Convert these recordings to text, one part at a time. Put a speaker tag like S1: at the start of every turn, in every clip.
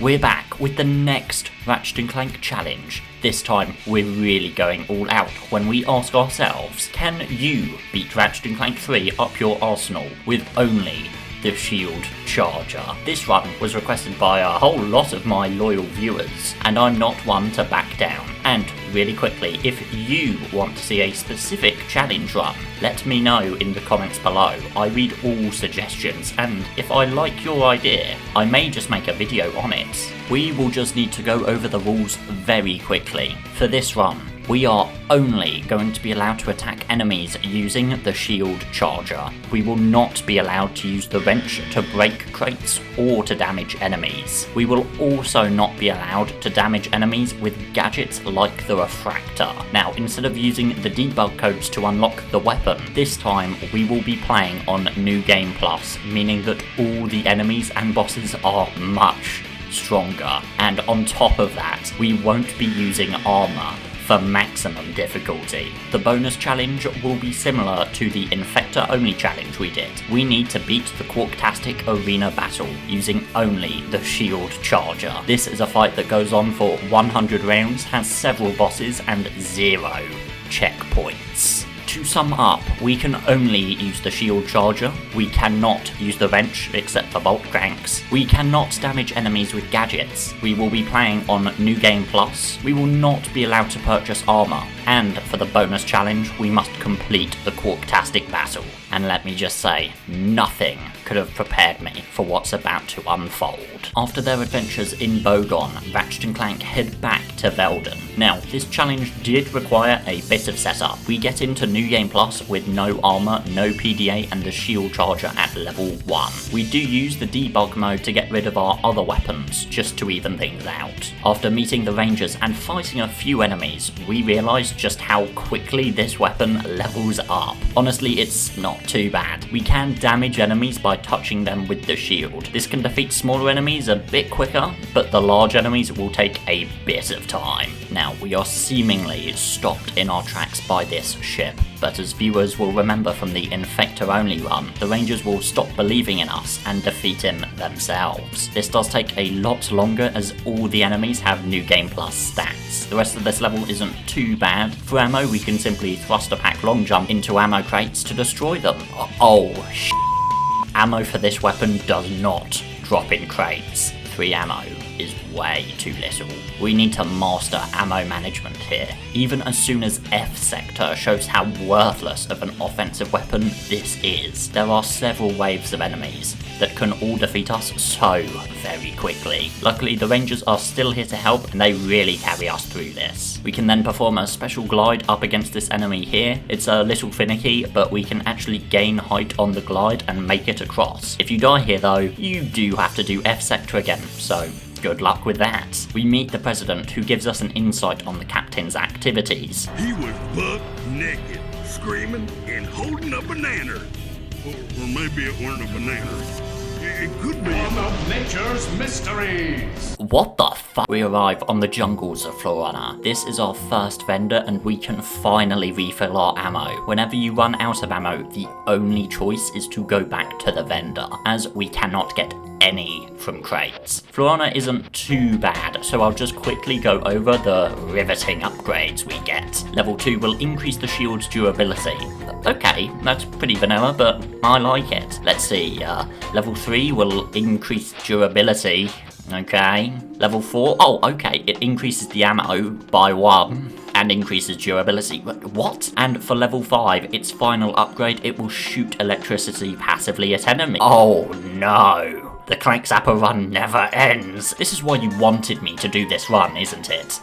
S1: We're back with the next Ratchet Clank challenge. This time, we're really going all out when we ask ourselves, can you beat Ratchet Clank 3 up your arsenal with only the shield charger? This run was requested by a whole lot of my loyal viewers, and I'm not one to back down. And really quickly, if you want to see a specific challenge run, let me know in the comments below. I read all suggestions, and if I like your idea, I may just make a video on it. We will just need to go over the rules very quickly. For this run, we are only going to be allowed to attack enemies using the shield charger. We will not be allowed to use the wrench to break crates or to damage enemies. We will also not be allowed to damage enemies with gadgets like the refractor. Now, instead of using the debug codes to unlock the weapon, this time we will be playing on New Game Plus, meaning that all the enemies and bosses are much stronger. And on top of that, we won't be using armor for maximum difficulty. The bonus challenge will be similar to the Infector only challenge we did. We need to beat the Quarktastic arena battle using only the shield charger. This is a fight that goes on for 100 rounds, has several bosses and 0 checkpoints. To sum up, we can only use the shield charger, we cannot use the wrench except for bolt cranks, we cannot damage enemies with gadgets, we will be playing on New Game Plus, we will not be allowed to purchase armor, and for the bonus challenge we must complete the Quarktastic battle. And let me just say, nothing could have prepared me for what's about to unfold. After their adventures in Bogon, Ratchet & Clank head back to Zeldrren. Now, this challenge did require a bit of setup. We get into New Game Plus with no armor, no PDA, and the shield charger at level 1. We do use the debug mode to get rid of our other weapons, just to even things out. After meeting the Rangers and fighting a few enemies, we realised just how quickly this weapon levels up. Honestly, it's not too bad. We can damage enemies by touching them with the shield. This can defeat smaller enemies a bit quicker, but the large enemies will take a bit of time. Now, we are seemingly stopped in our tracks by this ship, but as viewers will remember from the Infector only run, the Rangers will stop believing in us and defeat him themselves. This does take a lot longer as all the enemies have New Game Plus stats. The rest of this level isn't too bad. For ammo, we can simply thrust a pack long jump into ammo crates to destroy them. Ammo for this weapon does not drop in crates. 3 ammo is way too little. We need to master ammo management here, even as soon as F sector shows how worthless of an offensive weapon this is. There are several waves of enemies that can all defeat us so very quickly. Luckily, the Rangers are still here to help and they really carry us through this. We can then perform a special glide up against this enemy here. It's a little finicky, but we can actually gain height on the glide and make it across. If you die here though, you do have to do F sector again, so good luck with that. We meet the President, who gives us an insight on the Captain's activities.
S2: He was buck naked, screaming and holding a banana. Or maybe it weren't a banana. It could be one of nature's mysteries.
S1: What the fuck? We arrive on the jungles of Florana. This is our first vendor and we can finally refill our ammo. Whenever you run out of ammo, the only choice is to go back to the vendor, as we cannot get any from crates. Florana isn't too bad, so I'll just quickly go over the riveting upgrades we get. Level 2 will increase the shield's durability. Okay, that's pretty vanilla, but I like it. Let's see, level 3 will increase durability. Okay. Level 4, okay, it increases the ammo by 1 and increases durability. What? And for level 5, its final upgrade, it will shoot electricity passively at enemies. Oh no. The Clank Zapper run never ends. This is why you wanted me to do this run, isn't it?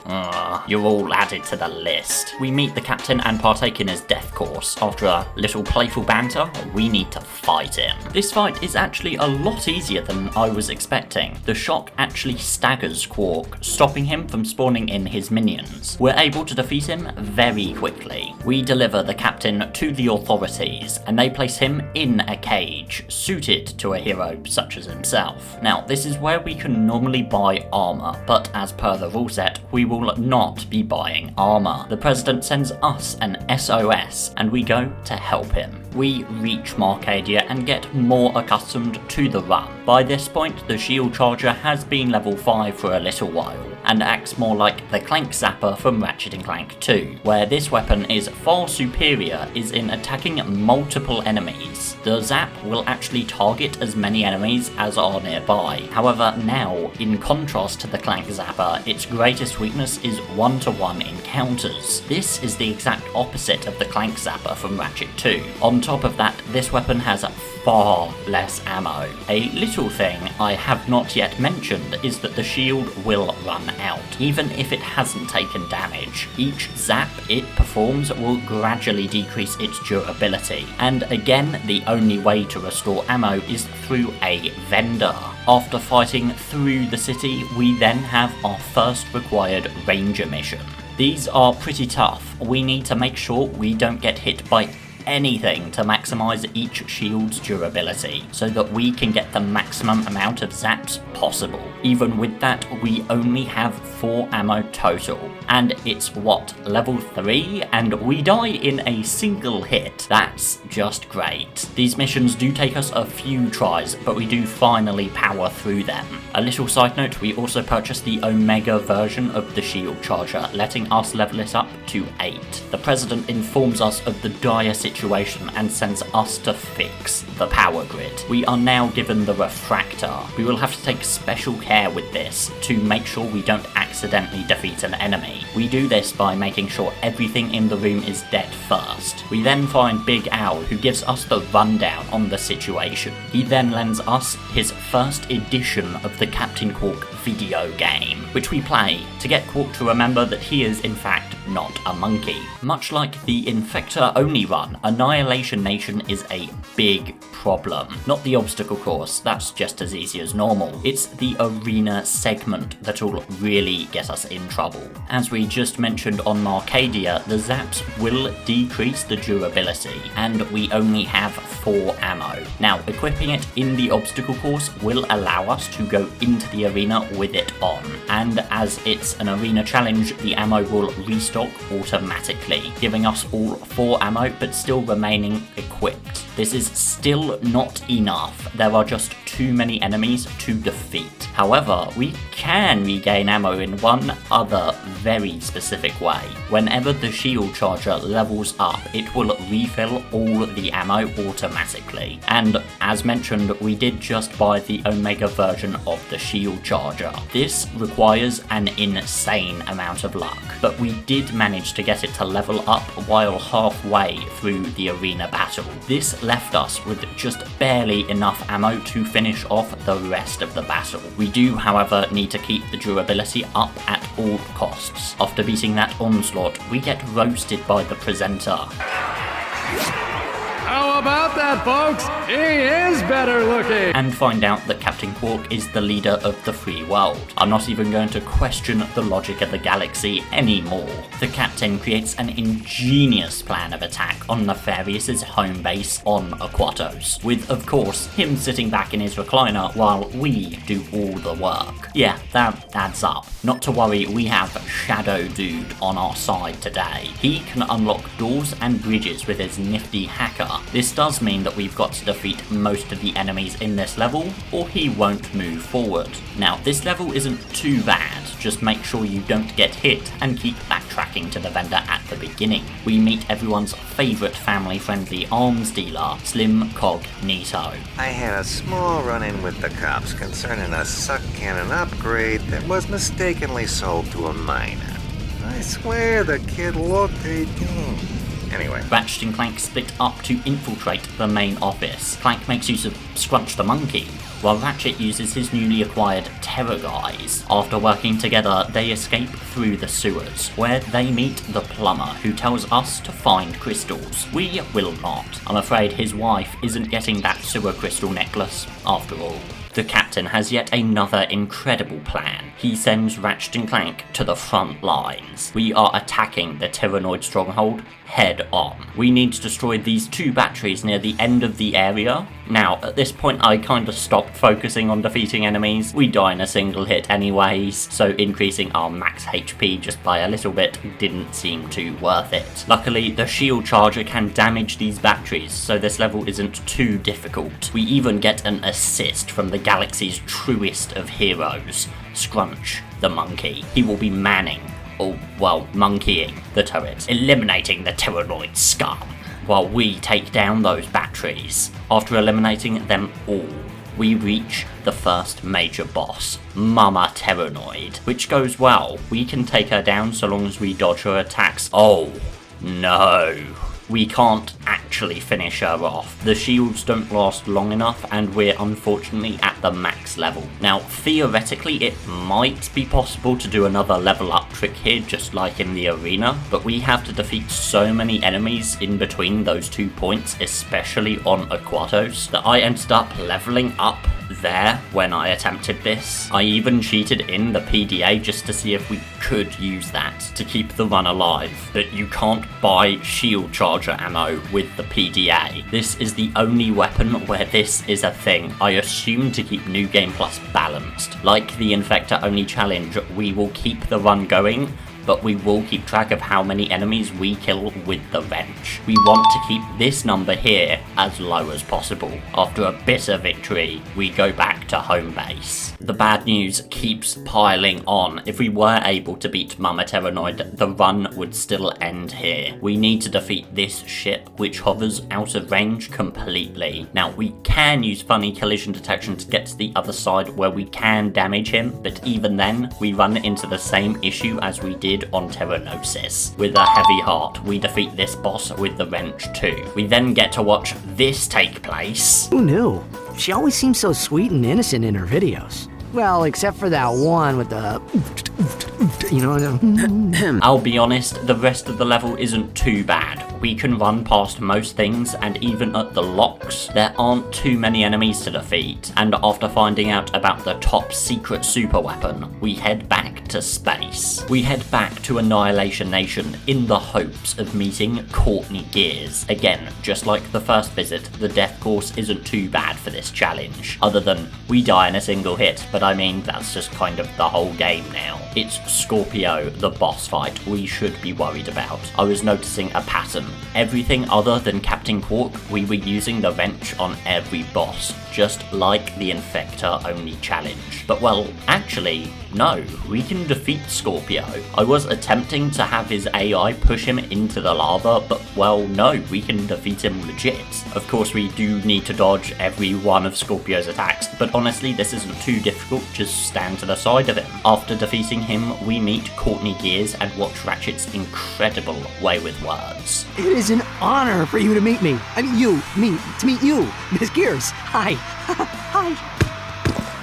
S1: You're all added to the list. We meet the Captain and partake in his death course. After a little playful banter, we need to fight him. This fight is actually a lot easier than I was expecting. The shock actually staggers Quark, stopping him from spawning in his minions. We're able to defeat him very quickly. We deliver the Captain to the authorities, and they place him in a cage, suited to a hero such as himself. itself. Now, this is where we can normally buy armor, but as per the rule set, we will not be buying armor. The President sends us an SOS, and we go to help him. We reach Marcadia and get more accustomed to the run. By this point, the shield charger has been level 5 for a little while, and acts more like the Clank Zapper from Ratchet Clank 2, where this weapon is far superior is in attacking multiple enemies. The zap will actually target as many enemies as are nearby. However, now, in contrast to the Clank Zapper, its greatest weakness is one-to-one encounters. This is the exact opposite of the Clank Zapper from Ratchet 2. On top of that, this weapon has far less ammo. A little thing I have not yet mentioned is that the shield will run out, even if it hasn't taken damage. Each zap it performs will gradually decrease its durability, and again, the only way to restore ammo is through a vendor. After fighting through the city, we then have our first required ranger mission. These are pretty tough. We need to make sure we don't get hit by anything to maximize each shield's durability, so that we can get the maximum amount of zaps possible. Even with that, we only have 4 ammo total, and it's level 3, and we die in a single hit. That's just great. These missions do take us a few tries, but we do finally power through them. A little side note, we also purchased the Omega version of the shield charger, letting us level it up to 8. The President informs us of the dire situation and sends us to fix the power grid. We are now given the refractor. We will have to take special care with this to make sure we don't accidentally defeat an enemy. We do this by making sure everything in the room is dead first. We then find Big Owl, who gives us the rundown on the situation. He then lends us his first edition of the Captain Quark video game, which we play to get Quark to remember that he is in fact not a monkey. Much like the Infector only run, Annihilation Nation is a big problem. Not the obstacle course, that's just as easy as normal. It's the arena segment that'll really get us in trouble. As we just mentioned on Marcadia, the zaps will decrease the durability, and we only have 4 ammo. Now, equipping it in the obstacle course will allow us to go into the arena with it on, and as it's an arena challenge, the ammo will restock automatically, giving us all 4 ammo but still remaining equipped. This is still not enough. There are just too many enemies to defeat. However, we can regain ammo in one other very specific way. Whenever the shield charger levels up, it will refill all the ammo automatically. And as mentioned, we did just buy the Omega version of the shield charger. This requires an insane amount of luck, but we did manage to get it to level up while halfway through the arena battle. This left us with just barely enough ammo to finish off the rest of the battle. We do, however, need to keep the durability up at all costs. After beating that onslaught, we get roasted by the presenter.
S3: How about that, folks? He is better looking!
S1: And find out that Captain Quark is the leader of the free world. I'm not even going to question the logic of the galaxy anymore. The captain creates an ingenious plan of attack on Nefarious' home base on Aquatos, with, of course, him sitting back in his recliner while we do all the work. Yeah, that adds up. Not to worry, we have Shadow Dude on our side today. He can unlock doors and bridges with his nifty hacker. This does mean that we've got to defeat most of the enemies in this level, or he won't move forward. Now, this level isn't too bad, just make sure you don't get hit and keep backtracking to the vendor at the beginning. We meet everyone's favourite family-friendly arms dealer, Slim Cognito.
S4: I had a small run-in with the cops concerning a suck cannon upgrade that was mistakenly sold to a minor. I swear the kid looked 18. Anyway.
S1: Ratchet and Clank split up to infiltrate the main office. Clank makes use of Scrunch the Monkey, while Ratchet uses his newly acquired Terror Guys. After working together, they escape through the sewers, where they meet the plumber, who tells us to find crystals. We will not. I'm afraid his wife isn't getting that sewer crystal necklace, after all. The captain has yet another incredible plan. He sends Ratchet and Clank to the front lines. We are attacking the Teranoid Stronghold head on. We need to destroy these 2 batteries near the end of the area. Now, at this point I kinda stopped focusing on defeating enemies, we die in a single hit anyways, so increasing our max HP just by a little bit didn't seem too worth it. Luckily, the shield charger can damage these batteries, so this level isn't too difficult. We even get an assist from the galaxy's truest of heroes, Scrunch the monkey. He will be manning, or well, monkeying the turret, eliminating the Teranoid scum, while we take down those batteries. After eliminating them all, we reach the first major boss, Mama Teranoid, which goes well. We can take her down so long as we dodge her attacks. Oh no, we can't actually finish her off. The shields don't last long enough and we're unfortunately at the max level. Now theoretically it might be possible to do another level up trick here just like in the arena, but we have to defeat so many enemies in between those 2 points, especially on Aquatos, that I ended up leveling up there when I attempted this. I even cheated in the PDA just to see if we could use that to keep the run alive, but you can't buy shield charger ammo with the PDA. This is the only weapon where this is a thing, I assume to keep New Game Plus balanced. Like the Infector only challenge, we will keep the run going, but we will keep track of how many enemies we kill with the wrench. We want to keep this number here as low as possible. After a bitter victory, we go back to home base. The bad news keeps piling on. If we were able to beat Mama Teranoid, the run would still end here. We need to defeat this ship, which hovers out of range completely. Now, we can use funny collision detection to get to the other side where we can damage him, but even then, we run into the same issue as we did on Teranosis. With a heavy heart, we defeat this boss with the wrench too. We then get to watch this take place.
S5: Who knew? She always seems so sweet and innocent in her videos. Well, except for that one with the... you know...
S1: I'll be honest, the rest of the level isn't too bad. We can run past most things, and even at the locks, there aren't too many enemies to defeat. And after finding out about the top secret super weapon, we head back to space. We head back to Annihilation Nation in the hopes of meeting Courtney Gears. Again, just like the first visit, the death course isn't too bad for this challenge, other than we die in a single hit, but I mean, that's just kind of the whole game now. It's Scorpio, the boss fight, we should be worried about. I was noticing a pattern. Everything other than Captain Quark, we were using the wrench on every boss, just like the Infector only challenge. But well, actually, no, we can defeat Scorpio. I was attempting to have his AI push him into the lava, but well, no, we can defeat him legit. Of course, we do need to dodge every one of Scorpio's attacks, but honestly, this isn't too difficult, just stand to the side of him. After defeating him, we meet Courtney Gears and watch Ratchet's incredible way with words.
S5: It is an honor for you to meet me. I mean, to meet you, Miss Gears. Hi. Hi.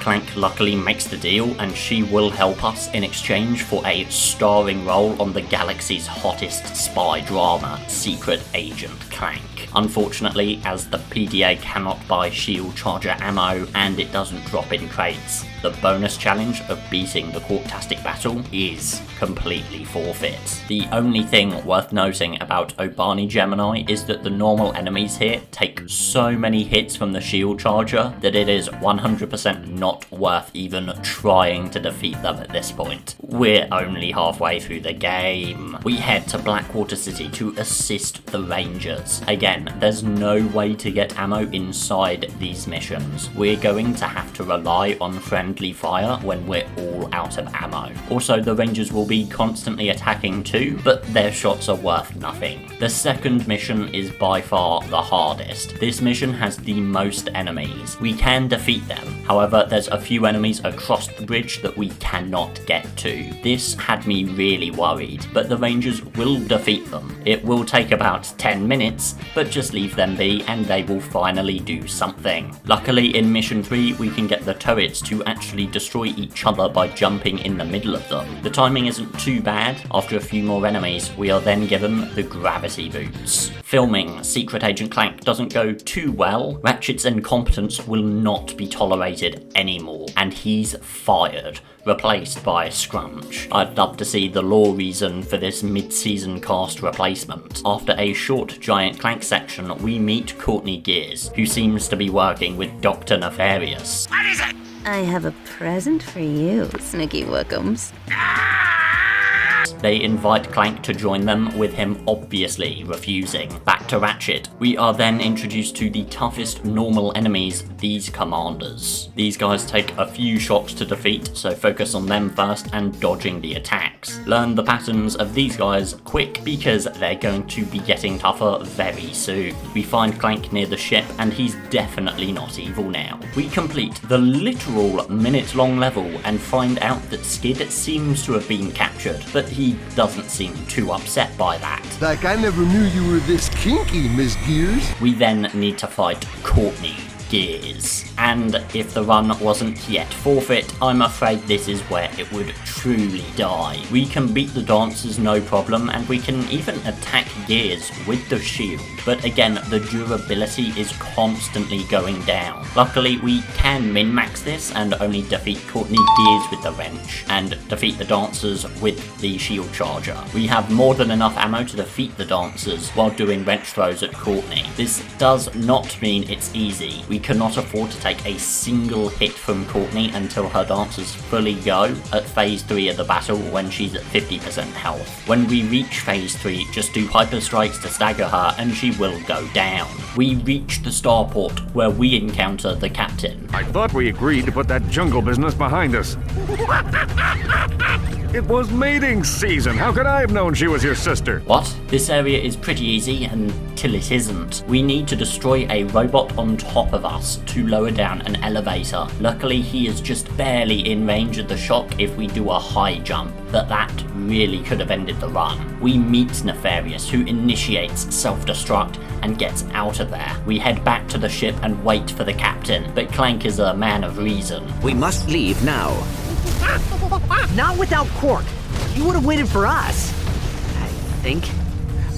S1: Clank luckily makes the deal, and she will help us in exchange for a starring role on the galaxy's hottest spy drama, Secret Agent Clank. Unfortunately, as the PDA cannot buy shield charger ammo and it doesn't drop in crates, the bonus challenge of beating the Quarktastic battle is completely forfeit. The only thing worth noting about Obani Gemini is that the normal enemies here take so many hits from the shield charger that it is 100% not worth even trying to defeat them at this point. We're only halfway through the game. We head to Blackwater City to assist the Rangers. Again, there's no way to get ammo inside these missions. We're going to have to rely on friendly fire when we're all out of ammo. Also, the Rangers will be constantly attacking too, but their shots are worth nothing. The second mission is by far the hardest. This mission has the most enemies. We can defeat them. However, there's a few enemies across the bridge that we cannot get to. This had me really worried, but the Rangers will defeat them. It will take about 10 minutes, but just leave them be and they will finally do something. Luckily, in mission 3, we can get the turrets to actually destroy each other by jumping in the middle of them. The timing isn't too bad. After a few more enemies, we are then given the gravity boots. Filming Secret Agent Clank doesn't go too well. Ratchet's incompetence will not be tolerated anymore, and he's fired, replaced by Scrunch. I'd love to see the lore reason for this mid-season cast replacement. After a short Giant Clank section, we meet Courtney Gears, who seems to be working with Dr. Nefarious.
S6: What is it? I have a present for you, Snicky Wickums.
S1: They invite Clank to join them, with him obviously refusing. Back to Ratchet. We are then introduced to the toughest normal enemies, these commanders. These guys take a few shocks to defeat, so focus on them first and dodging the attacks. Learn the patterns of these guys quick, because they're going to be getting tougher very soon. We find Clank near the ship, and he's definitely not evil now. We complete the literal minute-long level and find out that Skid seems to have been captured, but he doesn't seem too upset by that.
S7: Like I never knew you were this kinky, Miss Gears.
S1: We then need to fight Courtney Gears. And if the run wasn't yet forfeit, I'm afraid this is where it would truly die. We can beat the dancers no problem, and we can even attack Gears with the shield, but again, the durability is constantly going down. Luckily, we can min-max this and only defeat Courtney Gears with the wrench, and defeat the dancers with the shield charger. We have more than enough ammo to defeat the dancers while doing wrench throws at Courtney. This does not mean it's easy. We cannot afford to take a single hit from Courtney until her dancers fully go at phase 3 of the battle when she's at 50% health. When we reach phase 3, just do hyper strikes to stagger her and she will go down. We reach the starport where we encounter the captain.
S3: I thought we agreed to put that jungle business behind us. It was mating season. How could I have known she was your sister?
S1: What? This area is pretty easy until it isn't. We need to destroy a robot on top of us to lower down an elevator. Luckily, he is just barely in range of the shock if we do a high jump, but that really could have ended the run. We meet Nefarious, who initiates self-destruct and gets out of there. We head back to the ship and wait for the captain, but Clank is a man of reason.
S5: We must leave now. Not without Quark. He would have waited for us, I think.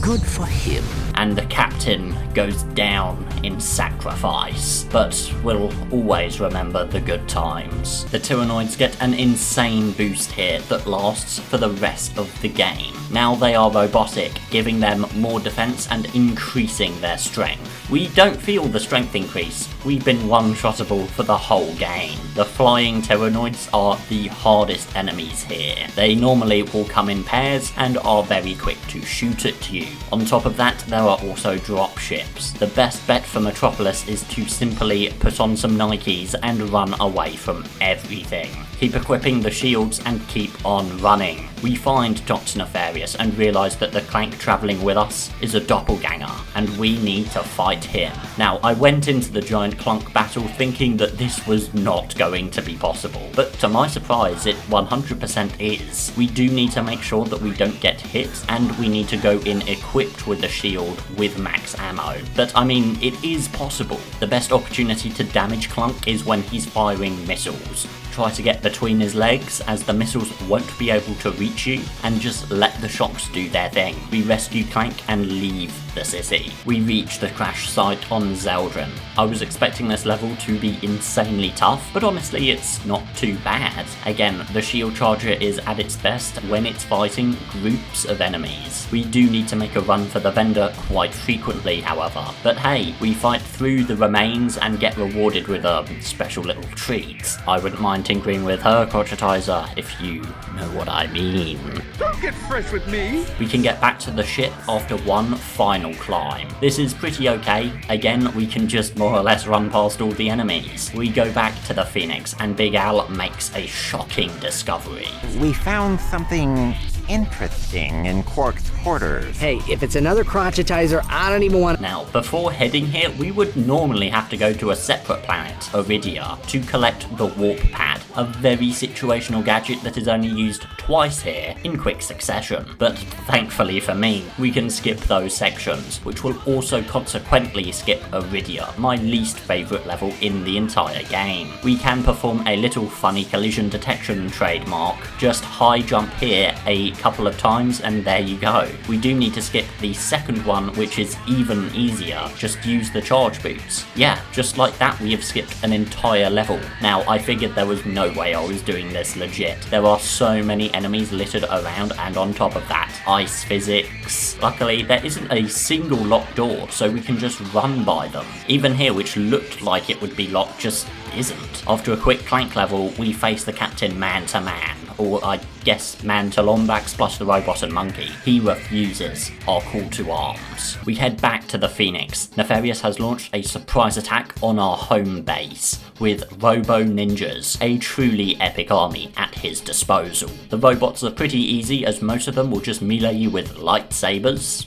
S5: Good for him.
S1: And the captain goes down in sacrifice, but we'll always remember the good times. The Teranoids get an insane boost here that lasts for the rest of the game. Now they are robotic, giving them more defense and increasing their strength. We don't feel the strength increase. We've been one-shottable for the whole game. The flying Teranoids are the hardest enemies here. They normally will come in pairs and are very quick to shoot at you. On top of that, there are also drop ships. The best bet for Metropolis is to simply put on some Nikes and run away from everything. Keep equipping the shields and keep on running. We find Dr. Nefarious and realise that the Clank travelling with us is a doppelganger, and we need to fight him. Now, I went into the Giant Clank battle thinking that this was not going to be possible, but to my surprise, it 100% is. We do need to make sure that we don't get hit, and we need to go in equipped with the shield with max ammo. But I mean, it is possible. The best opportunity to damage Clank is when he's firing missiles. Try to get between his legs, as the missiles won't be able to reach you, and just let the shocks do their thing. We rescue Clank and leave the city. We reach the crash site on Zeldrren. I was expecting this level to be insanely tough, but honestly it's not too bad. Again, the shield charger is at its best when it's fighting groups of enemies. We do need to make a run for the vendor quite frequently, however. But hey, we fight through the remains and get rewarded with a special little treat. I wouldn't mind tinkering with her crotchetizer, if you know what I mean.
S3: Don't get fresh with me.
S1: We can get back to the ship after one final climb. This is pretty okay. Again, we can just more or less run past all the enemies. We go back to the Phoenix and Big Al makes a shocking discovery.
S8: We found something
S4: interesting in Quark's quarters.
S5: Hey, if it's another crotchetizer, I don't even want.
S1: Now, before heading here, we would normally have to go to a separate planet, Aridia, to collect the warp pad, a very situational gadget that is only used twice here in quick succession. But thankfully for me, we can skip those sections, which will also consequently skip Aridia, my least favourite level in the entire game. We can perform a little funny collision detection trademark, just high jump here a couple of times and there you go. We do need to skip the second one, which is even easier, just use the charge boots. Yeah, just like that we have skipped an entire level. Now, I figured there was no way I was doing this legit. There are so many enemies littered around, and on top of that, ice physics. Luckily, there isn't a single locked door, so we can just run by them. Even here, which looked like it would be locked, just isn't. After a quick Clank level, we face the captain man-to-man, or I guess man to Lombax plus the robot and monkey. He refuses our call to arms. We head back to the Phoenix. Nefarious has launched a surprise attack on our home base with Robo Ninjas, a truly epic army at his disposal. The robots are pretty easy, as most of them will just melee you with lightsabers.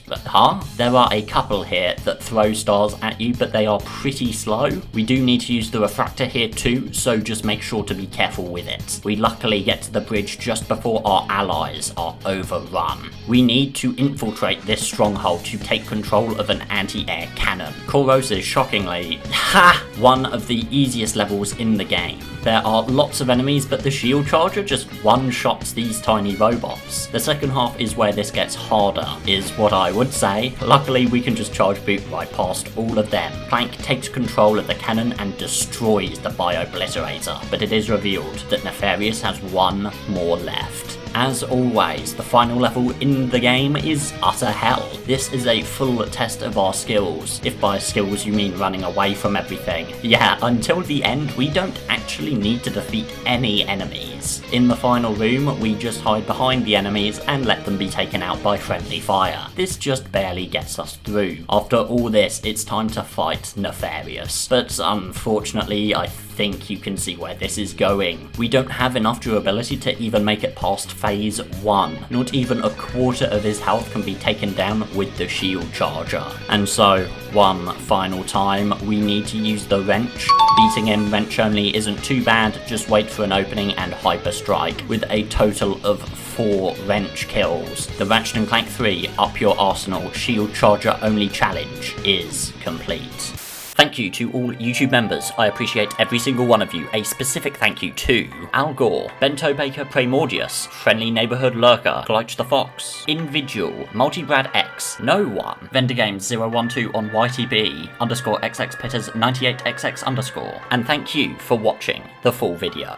S1: There are a couple here that throw stars at you, but they are pretty slow. We do need to use the refractor here too, so just make sure to be careful with it. We luckily get to the bridge just before our allies are overrun. We need to infiltrate this stronghold to take control of an anti-air cannon. Corros is shockingly, one of the easiest levels in the game. There are lots of enemies, but the shield charger just one-shots these tiny robots. The second half is where this gets harder, is what I would say. Luckily, we can just charge boot right past all of them. Clank takes control of the cannon and destroys the Bio-Obliterator, but it is revealed that Nefarious has one more left. As always, the final level in the game is utter hell. This is a full test of our skills, if by skills you mean running away from everything. Yeah, until the end, we don't actually need to defeat any enemies. In the final room, we just hide behind the enemies and let them be taken out by friendly fire. This just barely gets us through. After all this, it's time to fight Nefarious. But unfortunately, I think you can see where this is going. We don't have enough durability to even make it past phase 1. Not even a quarter of his health can be taken down with the shield charger. And so, one final time, we need to use the wrench. Beating him wrench only isn't too bad, just wait for an opening and hyper strike, with a total of 4 wrench kills. The Ratchet Clank 3 Up Your Arsenal Shield Charger Only Challenge is complete. Thank you to all YouTube members, I appreciate every single one of you. A specific thank you to Al Gore, Bento Baker Primordius, Friendly Neighborhood Lurker, Glitch the Fox, Invidual, Multibrad X, No One, Vendor Games 012 on YTB, _XXPitters 98XX_, and thank you for watching the full video.